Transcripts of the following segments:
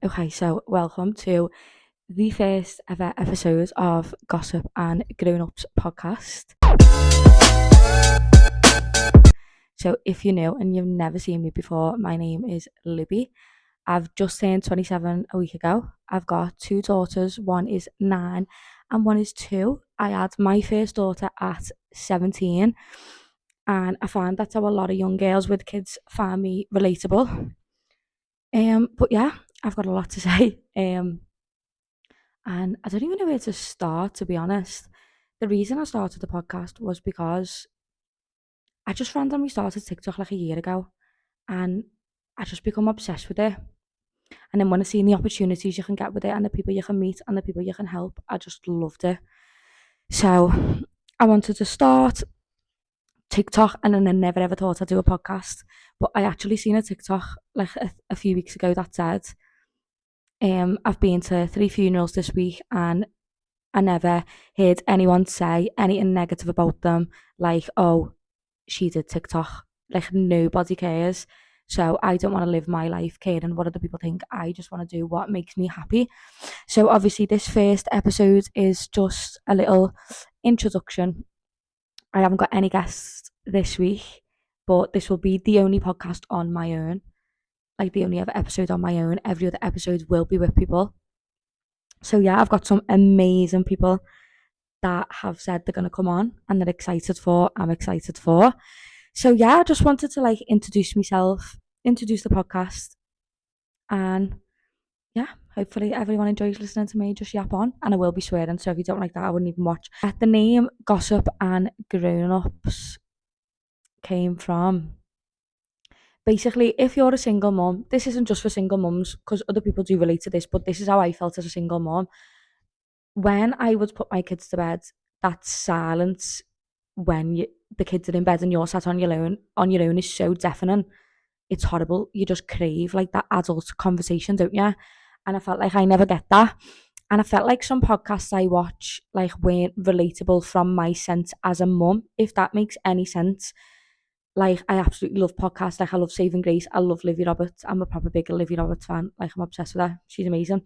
Okay, so welcome to the first ever episode of Gossip and Grown Ups podcast. So, if you're new and you've never seen me before, my name is Libby. I've just turned 27 a week ago. I've got two daughters, one is 9 and one is 2. I had my first daughter at 17, and I find that's how a lot of young girls with kids find me relatable. But yeah, I've got a lot to say. And I don't even know where to start, to be honest. The reason I started the podcast was because I just randomly started TikTok like a year ago, and I just become obsessed with it. And then when I seen the opportunities you can get with it and the people you can meet and the people you can help, I just loved it. So I wanted to start TikTok, and then I never ever thought I'd do a podcast. But I actually seen a TikTok like a few weeks ago that said, I've been to 3 funerals this week and I never heard anyone say anything negative about them, like, oh, she did TikTok. Like, nobody cares. So I don't want to live my life caring what other people think. I just want to do what makes me happy. So obviously this first episode is just a little introduction. I haven't got any guests this week, but this will be the only podcast on my own. Like, the only other episode on my own. Every other episode will be with people. So yeah, I've got some amazing people that have said they're going to come on and they're excited for. I'm excited for. So yeah, I just wanted to like introduce myself, introduce the podcast, and yeah, hopefully everyone enjoys listening to me just yap on. And I will be swearing, so if you don't like that, I wouldn't even watch. The name Gossip and Grown Ups came from, basically, if you're a single mum, this isn't just for single mums because other people do relate to this, but this is how I felt as a single mum. When I would put my kids to bed, that silence when the kids are in bed and you're sat on your own is so deafening. It's horrible. You just crave like that adult conversation, don't you? And I felt like I never get that. And I felt like some podcasts I watch like weren't relatable from my sense as a mum, if that makes any sense. Like, I absolutely love podcasts. Like, I love Saving Grace. I love Livy Roberts. I'm a proper big Livy Roberts fan. Like, I'm obsessed with her. She's amazing.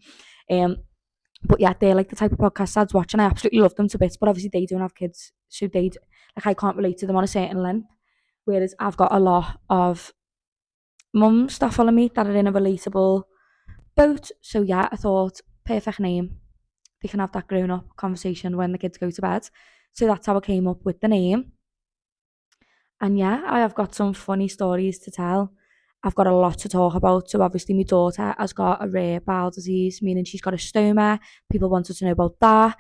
But yeah, they're like the type of podcasts I'd watch, and I absolutely love them to bits. But obviously, they don't have kids, so like, I can't relate to them on a certain length. Whereas I've got a lot of mum stuff following me that are in a relatable boat. So yeah, I thought perfect name. They can have that grown up conversation when the kids go to bed. So that's how I came up with the name. And yeah, I have got some funny stories to tell. I've got a lot to talk about. So obviously my daughter has got a rare bowel disease, meaning she's got a stoma. People wanted to know about that.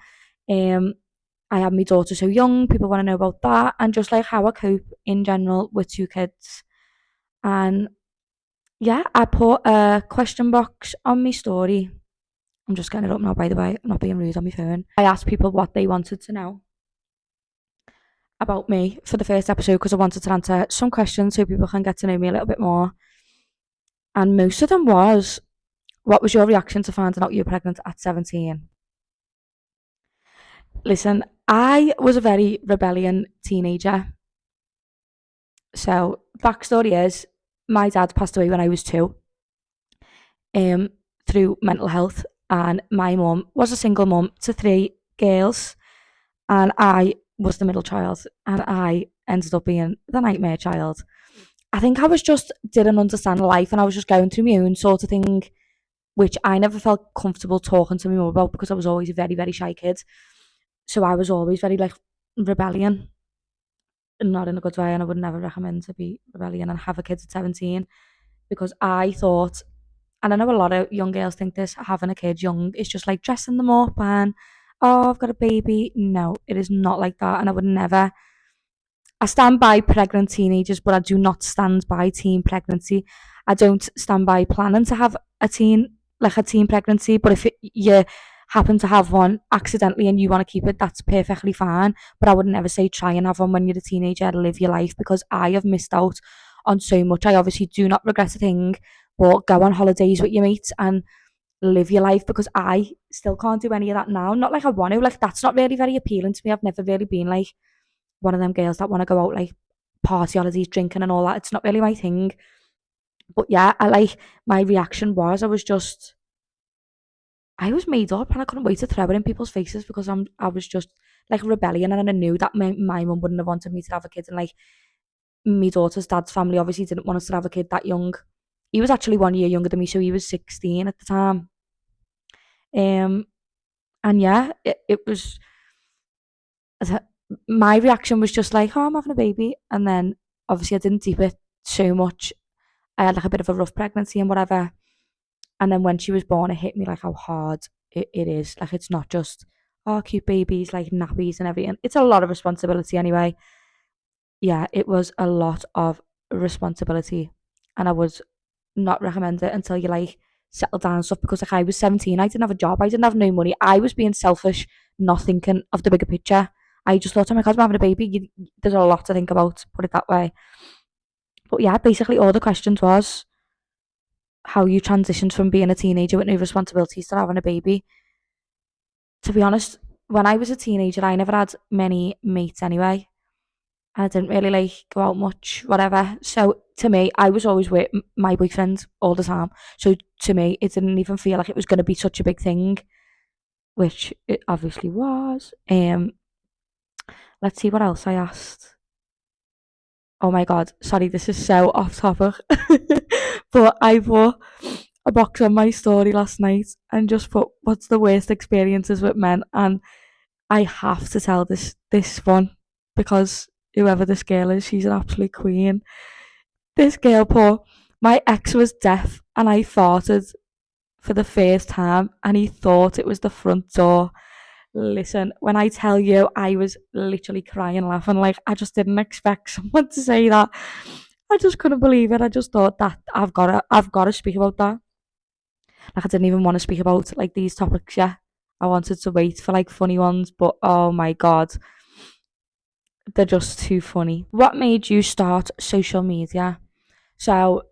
I have my daughter so young. People want to know about that, and just like how I cope in general with 2 kids. And yeah, I put a question box on my story. I'm just getting it up now, by the way. I'm not being rude on my phone. I asked people what they wanted to know about me for the first episode because I wanted to answer some questions so people can get to know me a little bit more. And most of them was, what was your reaction to finding out you were pregnant at 17? Listen, I was a very rebellion teenager. So, backstory is, my dad passed away when I was 2, through mental health, and my mum was a single mum to 3 girls, and I was the middle child, and I ended up being the nightmare child. I think I was just didn't understand life, and I was just going through my own sort of thing, which I never felt comfortable talking to my mum about because I was always a very, very shy kid. So I was always very like rebellion, not in a good way, and I would never recommend to be rebellion and have a kid at 17 because I thought, and I know a lot of young girls think this, having a kid young is just like dressing them up and, oh, I've got a baby. No, it is not like that. And I would never, I stand by pregnant teenagers, but I do not stand by teen pregnancy. I don't stand by planning to have a teen, like a teen pregnancy, but if you happen to have one accidentally and you want to keep it, that's perfectly fine. But I would never say try and have one when you're a teenager to live your life, because I have missed out on so much. I obviously do not regret a thing, but go on holidays with your mates and live your life, because I still can't do any of that now. Not like I want to, like, that's not really very appealing to me. I've never really been like one of them girls that want to go out like party holidays, drinking and all that. It's not really my thing. But yeah, I like, my reaction was, I was just I was made up and I couldn't wait to throw it in people's faces because I was just like rebellion, and I knew that my mum wouldn't have wanted me to have a kid, and like my daughter's dad's family obviously didn't want us to have a kid that young. He was actually 1 year younger than me, so he was 16 at the time. Um, and yeah, it was my reaction was just like, oh, I'm having a baby, and then obviously I didn't deep it so much. I had like a bit of a rough pregnancy and whatever, and then when she was born, it hit me like how hard it is. Like it's not just oh cute babies like nappies and everything. It's a lot of responsibility anyway. Yeah, it was a lot of responsibility, and I would not recommend it until you like settle down and stuff, because like I was 17, I didn't have a job, I didn't have no money, I was being selfish, not thinking of the bigger picture. I just thought, oh my god, I'm having a baby. There's a lot to think about, put it that way. But yeah, basically all the questions was how you transitioned from being a teenager with no responsibilities to having a baby. To be honest, when I was a teenager, I never had many mates anyway. I didn't really like go out much, whatever. So to me, I was always with my boyfriend all the time. So to me, it didn't even feel like it was going to be such a big thing, which it obviously was. Let's see what else I asked. Oh my god, sorry, this is so off topic. But I put a box on my story last night and just put what's the worst experiences with men, and I have to tell this one because whoever this girl is, she's an absolute queen. This girl put, my ex was deaf and I farted for the first time and he thought it was the front door. Listen, when I tell you, I was literally crying, laughing. Like, I just didn't expect someone to say that. I just couldn't believe it. I just thought that I've got to speak about that. Like, I didn't even want to speak about like these topics yet. I wanted to wait for like funny ones, but oh my god, they're just too funny. What made you start social media? So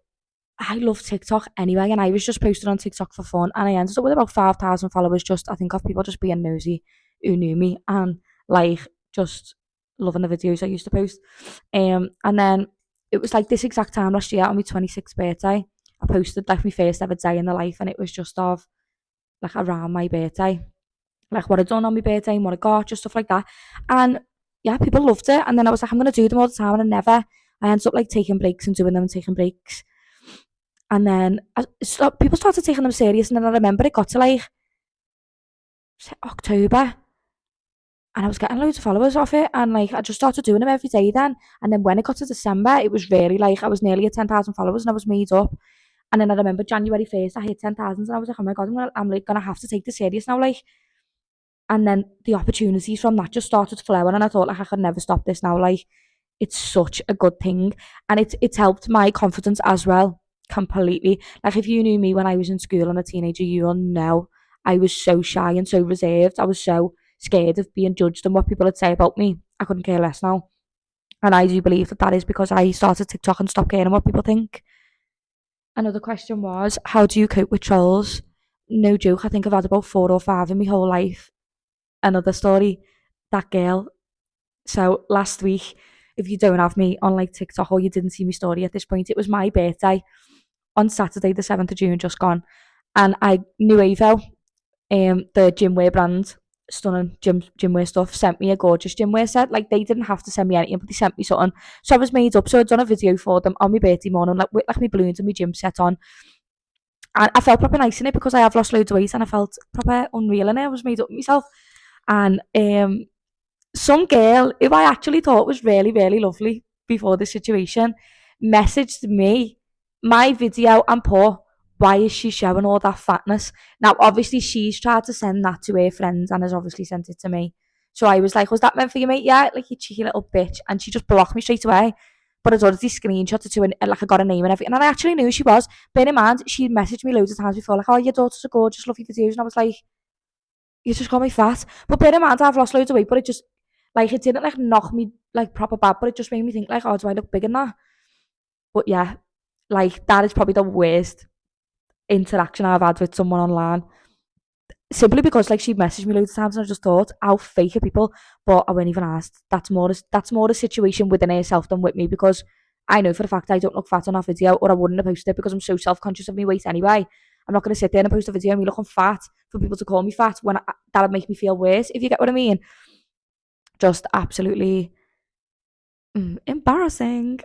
I love TikTok anyway, and I was just posting on TikTok for fun, and I ended up with about 5,000 followers. Just I think of people just being nosy who knew me and like just loving the videos I used to post. And then it was like this exact time last year on my 26th birthday, I posted like my first ever day in the life, and it was just of like around my birthday, like what I'd done on my birthday and what I got, just stuff like that. And yeah, people loved it. And then I was like, I'm gonna do them all the time, and I ended up like taking breaks and doing them and taking breaks. And then people started taking them serious, and then I remember it got to like October, and I was getting loads of followers off it, and like I just started doing them every day then. And then when it got to December, it was really like I was nearly at 10,000 followers, and I was made up. And then I remember January 1st, I hit 10,000, and I was like, oh my god, I'm like gonna have to take this serious now, like. And then the opportunities from that just started flowing, and I thought like I could never stop this now. Like it's such a good thing, and it's helped my confidence as well completely. Like if you knew me when I was in school and a teenager, you'll know I was so shy and so reserved. I was so scared of being judged and what people would say about me. I couldn't care less now, and I do believe that is because I started TikTok and stopped caring what people think. Another question was, how do you cope with trolls? No joke, I think I've had about 4 or 5 in my whole life. Another story, that girl. So last week, if you don't have me on like TikTok or you didn't see my story at this point, it was my birthday on Saturday, the 7th of June, just gone. And I knew Avo, the gymwear brand, stunning gymwear stuff, sent me a gorgeous gymwear set. Like they didn't have to send me anything, but they sent me something. So I was made up. So I'd done a video for them on my birthday morning, like with like my balloons and my gym set on. And I felt proper nice in it because I have lost loads of weight and I felt proper unreal in it. I was made up myself. And some girl who I actually thought was really, really lovely before the situation messaged me my video and put, why is she showing all that fatness? Now, obviously, she's tried to send that to her friends and has obviously sent it to me. So I was like, was that meant for you, mate? Yeah, like you cheeky little bitch. And she just blocked me straight away. But I'd already screenshot it to her, and like I got a name and everything. And I actually knew who she was. Bear in mind, she messaged me loads of times before, like, oh, your daughters are gorgeous, love your videos. And I was like, you just call me fat. But bear in mind, I've lost loads of weight, but it just, like, it didn't, like, knock me, like, proper bad, but it just made me think, like, oh, do I look big in that? But yeah, like, that is probably the worst interaction I've had with someone online. Simply because, like, she messaged me loads of times and I just thought, how fake are people? But I wouldn't even ask. That's more a situation within herself than with me, because I know for a fact I don't look fat on that video, or I wouldn't have posted it because I'm so self-conscious of my weight anyway. I'm not going to sit there and post a video of me looking fat for people to call me fat when that'd make me feel worse, if you get what I mean. Just absolutely embarrassing.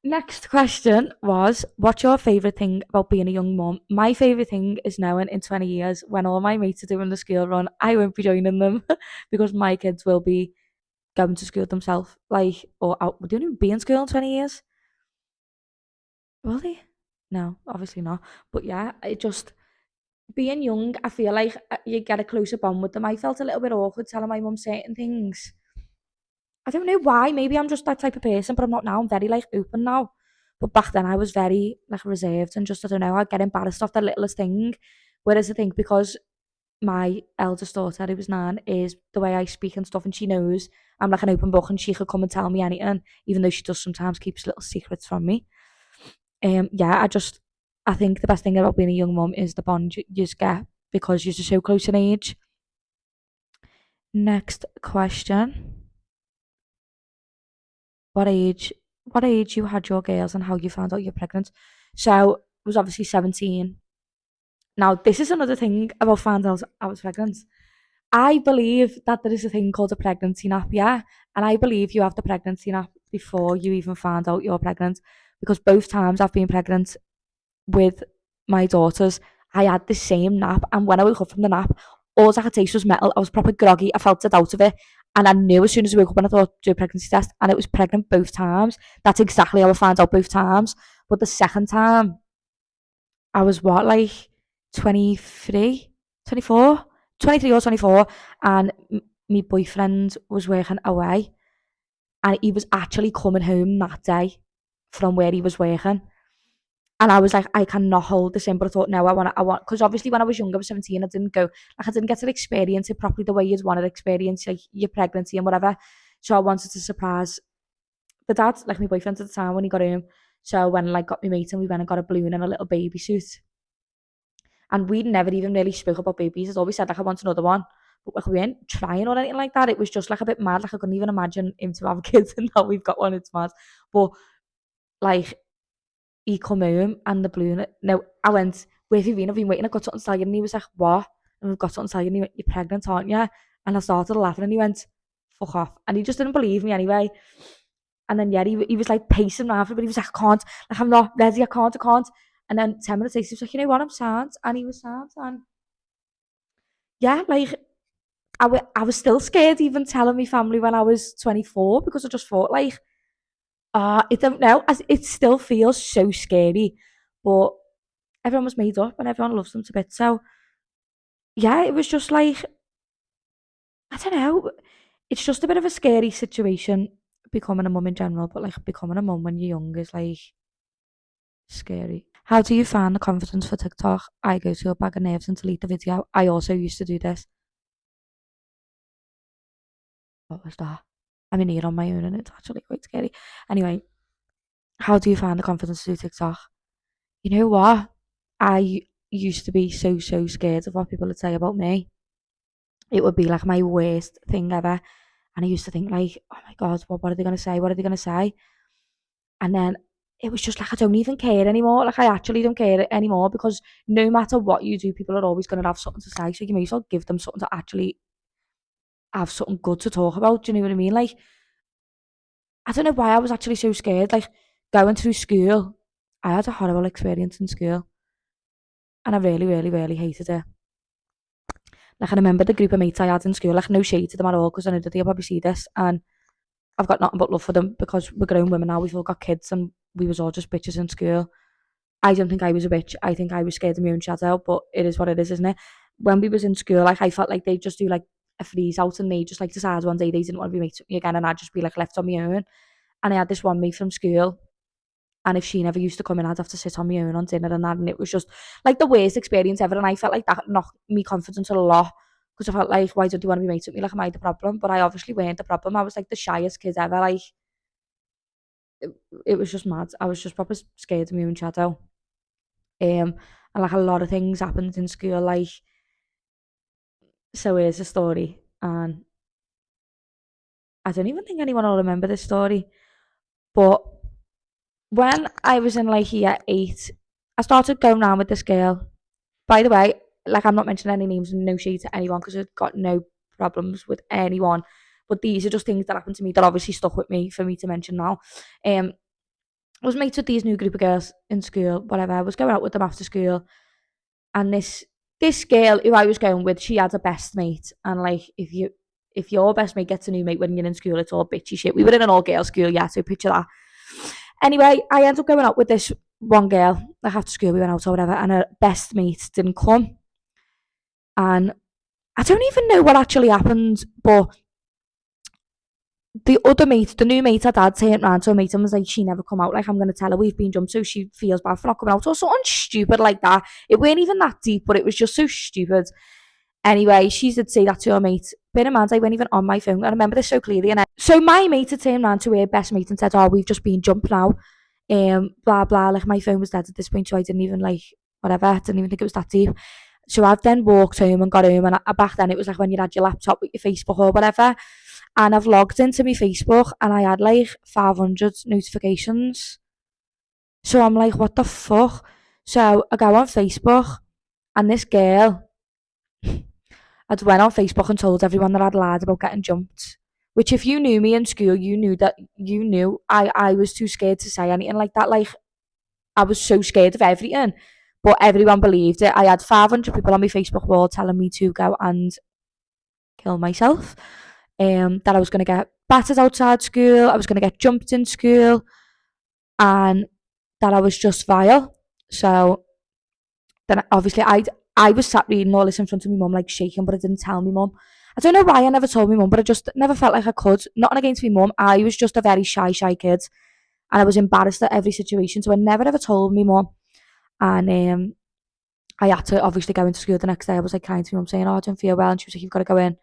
Next question was, what's your favourite thing about being a young mum? My favourite thing is knowing in 20 years when all my mates are doing the school run, I won't be joining them because my kids will be going to school themselves. Like, or out, would they even be in school in 20 years? Will they? No, obviously not. But yeah, it just, being young, I feel like you get a closer bond with them. I felt a little bit awkward telling my mum certain things. I don't know why. Maybe I'm just that type of person, but I'm not now. I'm very like open now. But back then I was very like reserved and just, I don't know, I'd get embarrassed off the littlest thing. Whereas I think because my eldest daughter, who was 9, is the way I speak and stuff, and she knows I'm like an open book and she could come and tell me anything, even though she does sometimes keeps little secrets from me. Yeah, I think the best thing about being a young mum is the bond you just get because you're just so close in age. Next question. what age what age you had your girls and how you found out you're pregnant. So it was obviously 17. Now this is another thing about finding out I was pregnant. I believe that there is a thing called a pregnancy nap, yeah, and I believe you have the pregnancy nap before you even find out you're pregnant, because both times I've been pregnant with my daughters, I had the same nap, and when I woke up from the nap, all I could taste was metal. I was proper groggy. I felt it out of it, and I knew as soon as I woke up and I thought do a pregnancy test, and it was pregnant both times. That's exactly how I found out both times. But the second time, I was what, like 23, 24, 23 or 24, and my boyfriend was working away, and he was actually coming home that day from where he was working. And I was like, I cannot hold this in. But I thought, no, because obviously when I was younger, I was 17, I didn't get to experience it properly the way you'd want to experience like your pregnancy and whatever. So I wanted to surprise the dad, like my boyfriend at the time when he got home. So when like got my mate and we went and got a balloon and a little baby suit. And we'd never even really spoke about babies. I'd always said like I want another one. But like we weren't trying or anything like that. It was just like a bit mad. Like I couldn't even imagine him to have kids and now we've got one. It's mad. But like he come home and the balloon. No, I went, where have you been? I've been waiting. I got something to tell you. And he was like, what? And we've got something to tell you. And he went, you're pregnant, aren't you? And I started laughing and he went, fuck off. And he just didn't believe me anyway. And then, yeah, he was like pacing around, but he was like, I can't. Like, I'm not ready. I can't. And then 10 minutes later, he was like, you know what? I'm sad. And he was sad. And yeah, like, I was still scared even telling my family when I was 24 because I just thought, like, I don't know. It still feels so scary. But everyone was made up and everyone loves them to bits. So yeah, it was just like, I don't know. It's just a bit of a scary situation becoming a mum in general, but like becoming a mum when you're young is like scary. How do you find the confidence for TikTok? I go to a bag of nerves and delete the video. I also used to do this. What was that? I'm in here on my own and it's actually quite scary. Anyway, how do you find the confidence to do TikTok? You know what? I used to be so scared of what people would say about me. It would be like my worst thing ever. And I used to think like, oh my God, what are they going to say? What are they going to say? And then it was just like, I don't even care anymore. Like I actually don't care anymore because no matter what you do, people are always going to have something to say. So you may as well give them something to actually have something good to talk about. Do you know what I mean? Like, I don't know why I was actually so scared. Like going through school, I had a horrible experience in school and I really hated it. Like I remember the group of mates I had in school, like no shade to them at all because I know that they'll probably see this and I've got nothing but love for them because we're grown women now, we've all got kids and we was all just bitches in school. I don't think I was a bitch. I think I was scared of my own shadow, but it is what it is, isn't it? When we was in school, like I felt like they just do like a freeze out and they just like decide one day they didn't want to be mates with me again and I'd just be like left on my own. And I had this one mate from school and if she never used to come in, I'd have to sit on my own on dinner and that. And it was just like the worst experience ever. And I felt like that knocked me confidence a lot because I felt like, why don't you want to be mates with me? Like, am I the problem? But I obviously weren't the problem. I was like the shyest kid ever. Like, it, it was just mad. I was just proper scared of my own shadow. And like a lot of things happened in school. Like, so here's a story. And I don't even think anyone will remember this story. But when I was in like year 8, I started going around with this girl by the way, like I'm not mentioning any names and no shade to anyone because I've got no problems with anyone. But these are just things that happened to me that obviously stuck with me for me to mention now. Um, I was mates with these new group of girls in school, whatever. I was going out with them after school, and this girl who I was going with, she had a best mate, and like if your best mate gets a new mate when you're in school, it's all bitchy shit. We were in an all girls school, yeah, so picture that. Anyway, I ended up going out with this one girl. Like after school, we went out or whatever, and her best mate didn't come, and I don't even know what actually happened, but the other mate, the new mate her dad turned round to her mate and was like, she never come out. Like, I'm going to tell her we've been jumped, so she feels bad for not coming out. Or something stupid like that. It weren't even that deep, but it was just so stupid. Anyway, she did say that to her mate. Bear in mind, I weren't even on my phone. I remember this so clearly. So my mate had turned round to her best mate and said, oh, we've just been jumped now. Blah, blah. Like, my phone was dead at this point, so I didn't even, like, whatever. I didn't even think it was that deep. So I've then walked home and got home. And back then, it was like when you had your laptop with your Facebook or whatever. And I've logged into my Facebook and I had like 500 notifications. So I'm like, what the fuck? So I go on Facebook and this girl had went on Facebook and told everyone that I'd lied about getting jumped. Which if you knew me in school, you knew I was too scared to say anything like that. Like I was so scared of everything. But everyone believed it. I had 500 people on my Facebook wall telling me to go and kill myself. That I was going to get battered outside school, I was going to get jumped in school, and that I was just vile. So then obviously I was sat reading all this in front of my mum, like shaking, but I didn't tell my mum. I don't know why I never told my mum, but I just never felt like I could. Nothing against my mum. I was just a very shy kid, and I was embarrassed at every situation, so I never ever told my mum. And I had to obviously go into school the next day. I was like crying to my mum saying, "Oh, I don't feel well," and she was like, "You've got to go in."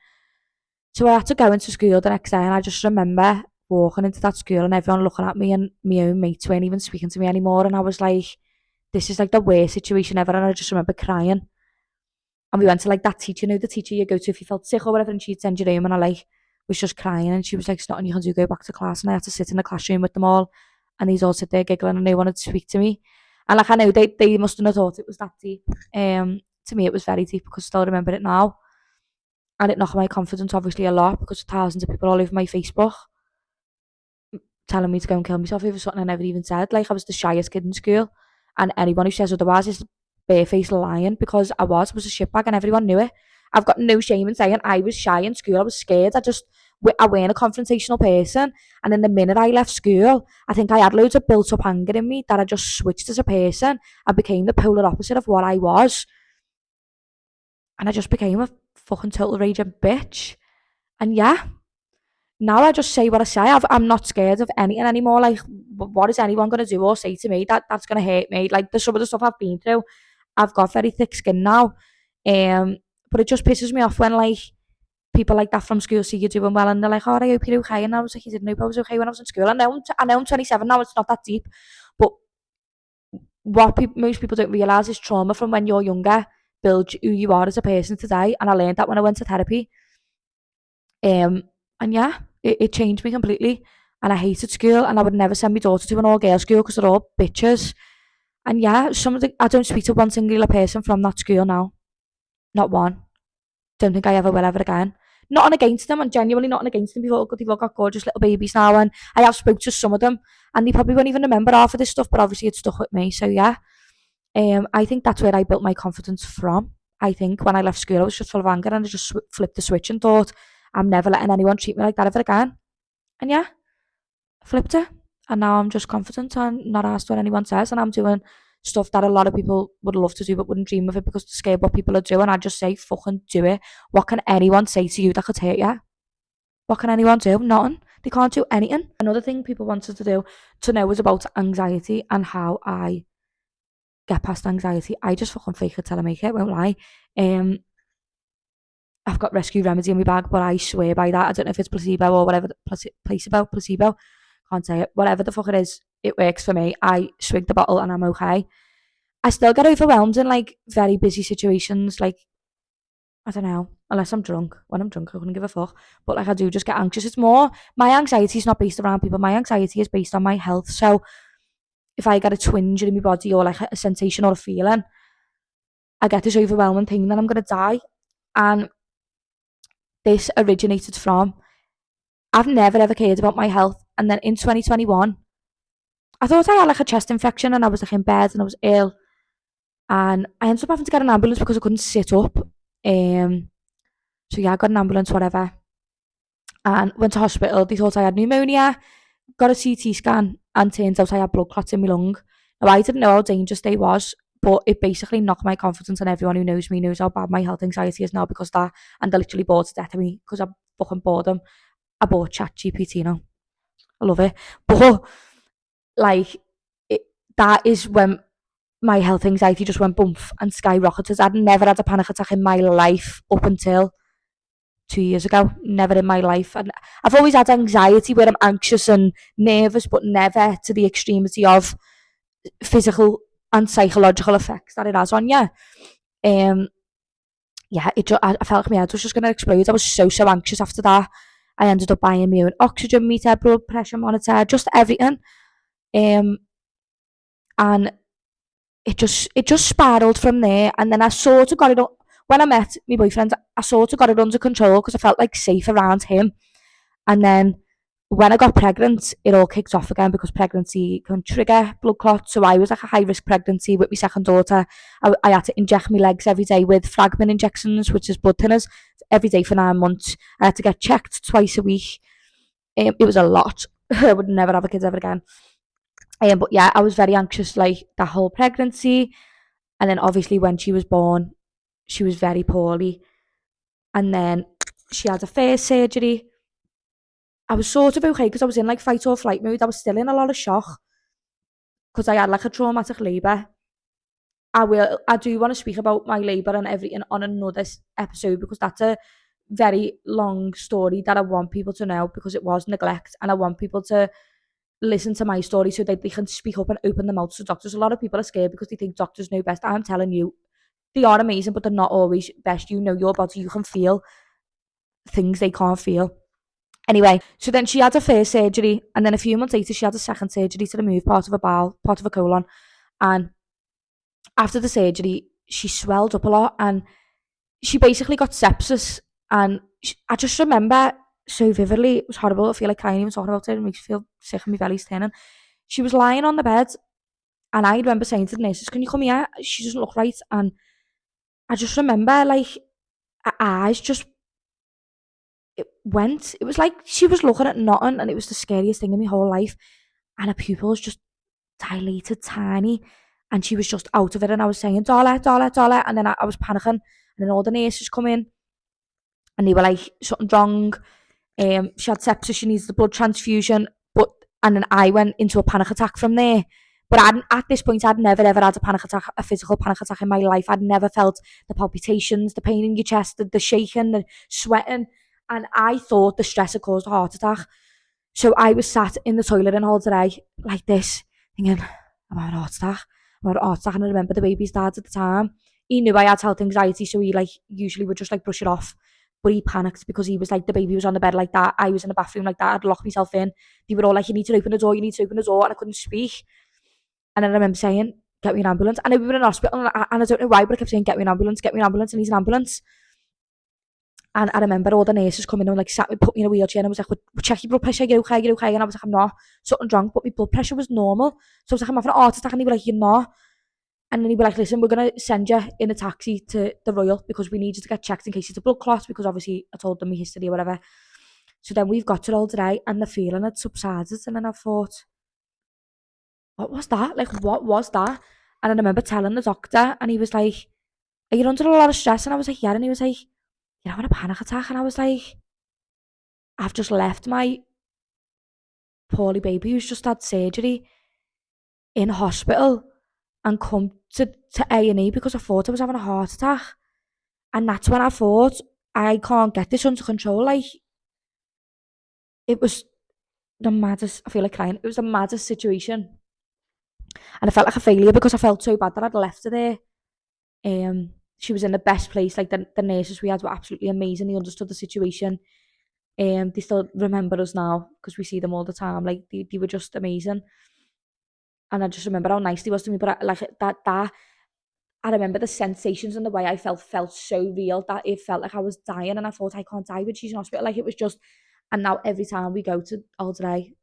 So I had to go into school the next day, and I just remember walking into that school and everyone looking at me, and my own mates weren't even speaking to me anymore. And I was like, this is like the worst situation ever. And I just remember crying. And we went to like that teacher, the teacher you go to if you felt sick or whatever, and she'd send you home. And I like was just crying, and she was like, "It's not, you can do, go back to class." And I had to sit in the classroom with them all, and these all sit there giggling, and they wanted to speak to me. And like I know they mustn't have thought it was that deep. To me, it was very deep because I still remember it now. And it knocked my confidence obviously a lot because thousands of people all over my Facebook telling me to go and kill myself over something I never even said. Like I was the shyest kid in school, and anyone who says otherwise is barefaced lying because I was a shitbag and everyone knew it. I've got no shame in saying I was shy in school. I was scared. I weren't a confrontational person. And then the minute I left school, I think I had loads of built up anger in me that I just switched as a person. I became the polar opposite of what I was. And I just became a fucking total raging bitch. And yeah, now I just say what I say. I'm not scared of anything anymore. Like, what is anyone going to do or say to me that's going to hurt me? Like, there's some of the stuff I've been through. I've got very thick skin now. But it just pisses me off when, like, people like that from school see you doing well and they're like, oh, I hope you're okay. And I was like, you didn't know I was okay when I was in school. I know I'm 27 now. It's not that deep. But what most people don't realise is trauma from when you're younger builds who you are as a person today. And I learned that when I went to therapy. And yeah, it changed me completely. And I hated school, and I would never send my daughter to an all girls school because they're all bitches. And yeah, I don't speak to one singular person from that school now. Not one. Don't think I ever will ever again. Not against them, and genuinely not against them. They've all got gorgeous little babies now, and I have spoke to some of them, and they probably won't even remember half of this stuff, but obviously it stuck with me. So yeah, I think that's where I built my confidence from. I think when I left school, I was just full of anger, and I just flipped the switch and thought, I'm never letting anyone treat me like that ever again. And yeah, flipped it. And now I'm just confident and not asked what anyone says. And I'm doing stuff that a lot of people would love to do but wouldn't dream of it because they're scared what people are doing. I just say, fucking do it. What can anyone say to you that could hurt you? What can anyone do? Nothing. They can't do anything. Another thing people wanted to know was about anxiety and how I get past anxiety. I just fucking fake it till I make it, won't lie. I've got Rescue Remedy in my bag, but I swear by that. I don't know if it's placebo or whatever. Placebo. Can't say it. Whatever the fuck it is, it works for me. I swig the bottle and I'm okay. I still get overwhelmed in like very busy situations. Like, I don't know, unless I'm drunk. When I'm drunk, I couldn't give a fuck. But like, I do just get anxious. It's more, my anxiety is not based around people. My anxiety is based on my health. So if I get a twinge in my body or like a sensation or a feeling, I get this overwhelming thing that I'm going to die. And this originated from, I've never ever cared about my health. And then in 2021, I thought I had like a chest infection and I was like in bed and I was ill. And I ended up having to get an ambulance because I couldn't sit up. So yeah, I got an ambulance, whatever. And went to hospital. They thought I had pneumonia, got a CT scan, and turns out I had blood clots in my lung. Now, I didn't know how dangerous they was, but it basically knocked my confidence, and everyone who knows me knows how bad my health anxiety is now because of that. And they literally bored to death of me because I fucking bored them. I bought ChatGPT now. I love it. But, like, it, that is when my health anxiety just went bump and skyrocketed. I'd never had a panic attack in my life up until 2 years ago. Never in my life. And I've always had anxiety where I'm anxious and nervous, but never to the extremity of physical and psychological effects that it has on you. Yeah, I felt like my head was just going to explode. I was so anxious after that. I ended up buying my own oxygen meter, blood pressure monitor, just everything. And it just spiraled from there. And then I sort of got it when I met my boyfriend. I sort of got it under control because I felt like safe around him. And then when I got pregnant, it all kicked off again because pregnancy can trigger blood clots. So I was like a high risk pregnancy with my second daughter. I had to inject my legs every day with fragment injections, which is blood thinners, every day for 9 months. I had to get checked twice a week. It was a lot. I would never have a kids ever again. But yeah, I was very anxious like that whole pregnancy. And then obviously when she was born, she was very poorly. And then she had a first surgery. I was sort of okay because I was in like fight or flight mode. I was still in a lot of shock because I had like a traumatic labour. I do want to speak about my labour and everything on another episode because that's a very long story that I want people to know because it was neglect, and I want people to listen to my story so that they can speak up and open their mouths to doctors. A lot of people are scared because they think doctors know best. I'm telling you, they are amazing, but they're not always best. You know your body, you can feel things they can't feel. Anyway, so then she had her first surgery, and then a few months later, she had a second surgery to remove part of her bowel, part of her colon. And after the surgery, she swelled up a lot, and she basically got sepsis. And I just remember so vividly, it was horrible. I feel like crying even talking about it. It makes me feel sick and my belly's turning. She was lying on the bed, and I remember saying to the nurses, "Can you come here? She doesn't look right." And I just remember, like, her eyes just it went. It was like she was looking at nothing, and it was the scariest thing in my whole life. And her pupils just dilated tiny, and she was just out of it. And I was saying, "Dollar, dollar, dollar," and then I was panicking. And then all the nurses come in, and they were like, "Something wrong." She had sepsis. She needs the blood transfusion. And then I went into a panic attack from there. But at this point, I'd never ever had a panic attack, a physical panic attack in my life. I'd never felt the palpitations, the pain in your chest, the shaking, the sweating. And I thought the stress had caused a heart attack. So I was sat in the toilet in all day like this, thinking, I'm having a heart attack. I'm having a heart attack. And I remember the baby's dad at the time. He knew I had health anxiety, so he like usually would just like brush it off. But he panicked because he was like, the baby was on the bed like that. I was in the bathroom like that. I'd locked myself in. They were all like, you need to open the door, you need to open the door. And I couldn't speak. And then I remember saying, get me an ambulance. And we were in hospital, and I don't know why, but I kept saying, get me an ambulance, get me an ambulance. And he's an ambulance. And I remember all the nurses coming in and like put me in a wheelchair, and I was like, we'll check your blood pressure, you're okay, you're okay. And I was like, I'm not. Something wrong, but my blood pressure was normal. So I was like, I'm having a heart attack. And they were like, you're not. And then he was like, listen, we're going to send you in a taxi to the Royal because we need you to get checked in case it's a blood clot, because obviously I told them my history or whatever. So then we've got to all today, and the feeling had subsided. And then I thought, what was that? Like, what was that? And I remember telling the doctor, and he was like, are you under a lot of stress? And I was like, yeah. And he was like, you're having a panic attack. And I was like, I've just left my poorly baby who's just had surgery in hospital and come to A&E because I thought I was having a heart attack. And that's when I thought, I can't get this under control. Like, it was the maddest, I feel like crying. It was the maddest situation. And I felt like a failure because I felt so bad that I'd left her there. She was in the best place. Like, the nurses we had were absolutely amazing. They understood the situation. They still remember us now because we see them all the time. Like, they were just amazing. And I just remember how nice they was to me. But I I remember the sensations and the way I felt so real that it felt like I was dying, and I thought I can't die when she's in hospital. Like, it was just, and now every time we go to Alderey,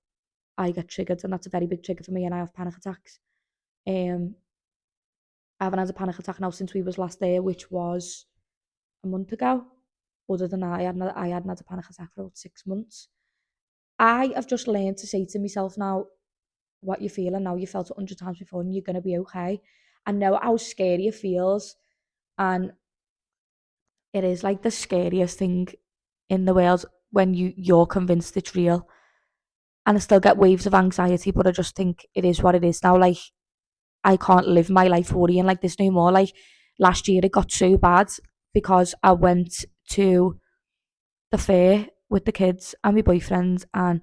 I get triggered, and that's a very big trigger for me, and I have panic attacks. I haven't had a panic attack now since we was last there, which was a month ago. Other than that, I hadn't had a panic attack for about 6 months. I have just learned to say to myself now, what you're feeling now, you felt it 100 times before, and you're going to be okay. I know how scary it feels, and it is like the scariest thing in the world when you're convinced it's real. And I still get waves of anxiety, but I just think it is what it is now. Like, I can't live my life worrying like this no more. Like, last year it got so bad because I went to the fair with the kids and my boyfriend, and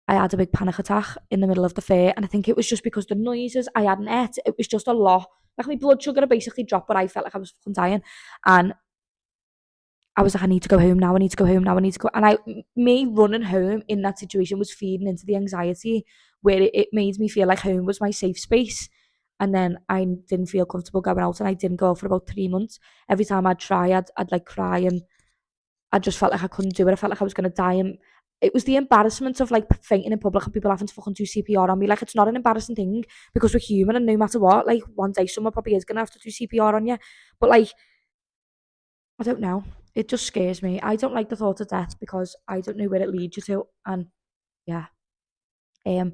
I had a big panic attack in the middle of the fair. And I think it was just because the noises I hadn't ate, it was just a lot. Like, my blood sugar had basically dropped, but I felt like I was fucking dying. And I was like, I need to go home now. I need to go home now. I need to go. And me running home in that situation was feeding into the anxiety, where it made me feel like home was my safe space. And then I didn't feel comfortable going out, and I didn't go out for about 3 months. Every time I'd try, I'd like cry, and I just felt like I couldn't do it. I felt like I was going to die. And it was the embarrassment of like fainting in public and people having to fucking do CPR on me. Like, it's not an embarrassing thing because we're human, and no matter what, like, one day someone probably is going to have to do CPR on you. But like, I don't know. It just scares me. I don't like the thought of death because I don't know where it leads you to. And yeah, um,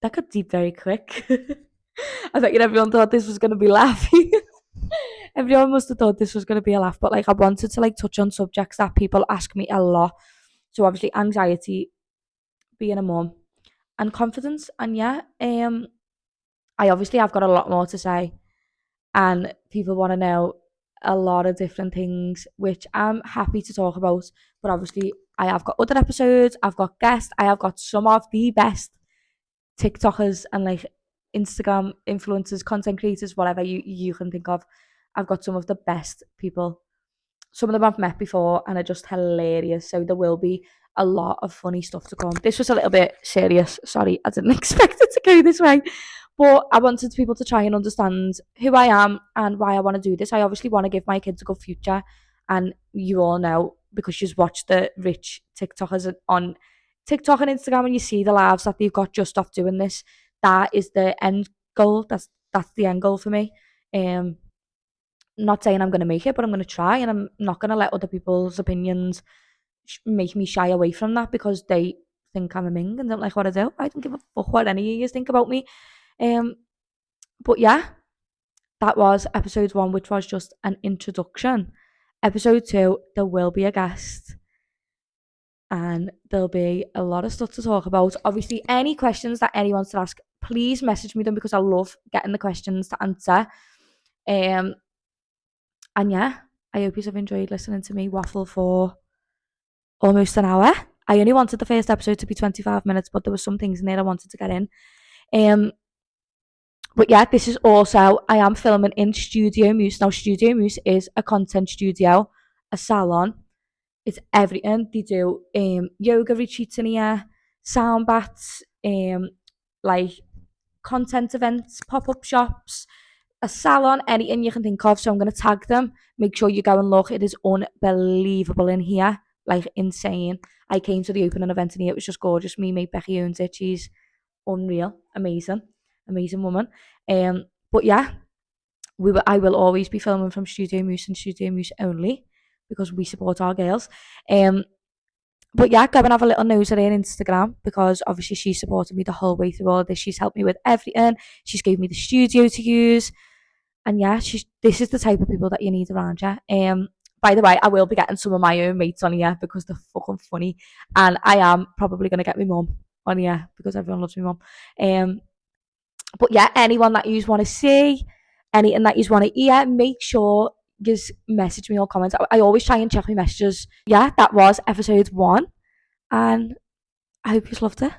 that got deep very quick. I thought everyone thought this was gonna be laughing. Everyone must have thought this was gonna be a laugh, but like, I wanted to like touch on subjects that people ask me a lot. So obviously anxiety, being a mum, and confidence. And yeah, I obviously have got a lot more to say, and people want to know a lot of different things, which I'm happy to talk about. But obviously, I have got other episodes, I've got guests, I have got some of the best TikTokers and like Instagram influencers, content creators, whatever you can think of. I've got some of the best people. Some of them I've met before and are just hilarious. So there will be a lot of funny stuff to come. This was a little bit serious. Sorry, I didn't expect it to go this way. But I wanted people to try and understand who I am and why I want to do this. I obviously want to give my kids a good future. And you all know, because you've watched the rich TikTokers on TikTok and Instagram, and you see the lives that they've got just off doing this. That is the end goal. That's the end goal for me. Not saying I'm going to make it, but I'm going to try, and I'm not going to let other people's opinions make me shy away from that because they think I'm a ming and don't like what I do. I don't give a fuck what any of you think about me. But yeah, that was episode 1, which was just an introduction. Episode 2, there will be a guest, and there'll be a lot of stuff to talk about. Obviously, any questions that anyone wants to ask, please message me them because I love getting the questions to answer. And yeah, I hope you've enjoyed listening to me waffle for almost an hour. I only wanted the first episode to be 25 minutes, but there were some things in there I wanted to get in. But yeah, this is also, I am filming in Studio Moose. Now, Studio Moose is a content studio, a salon. It's everything. They do yoga retreats in here, sound baths, like content events, pop-up shops, a salon, anything you can think of. So I'm going to tag them. Make sure you go and look. It is unbelievable in here. Like, insane. I came to the opening event in here. It was just gorgeous. Me mate Becky owns it. She's unreal. Amazing woman. But yeah, I will always be filming from Studio Moose and Studio Moose only because we support our girls. But yeah, go and have a little nose at her Instagram because obviously she supported me the whole way through all of this. She's helped me with everything. She's gave me the studio to use. And yeah, this is the type of people that you need around you. By the way, I will be getting some of my own mates on here because they're fucking funny. And I am probably going to get my mum on here because everyone loves my mum. But yeah, anyone that you want to see, anything that you want to hear, make sure you message me or comment. I always try and check my messages. Yeah, that was episode 1. And I hope you loved it.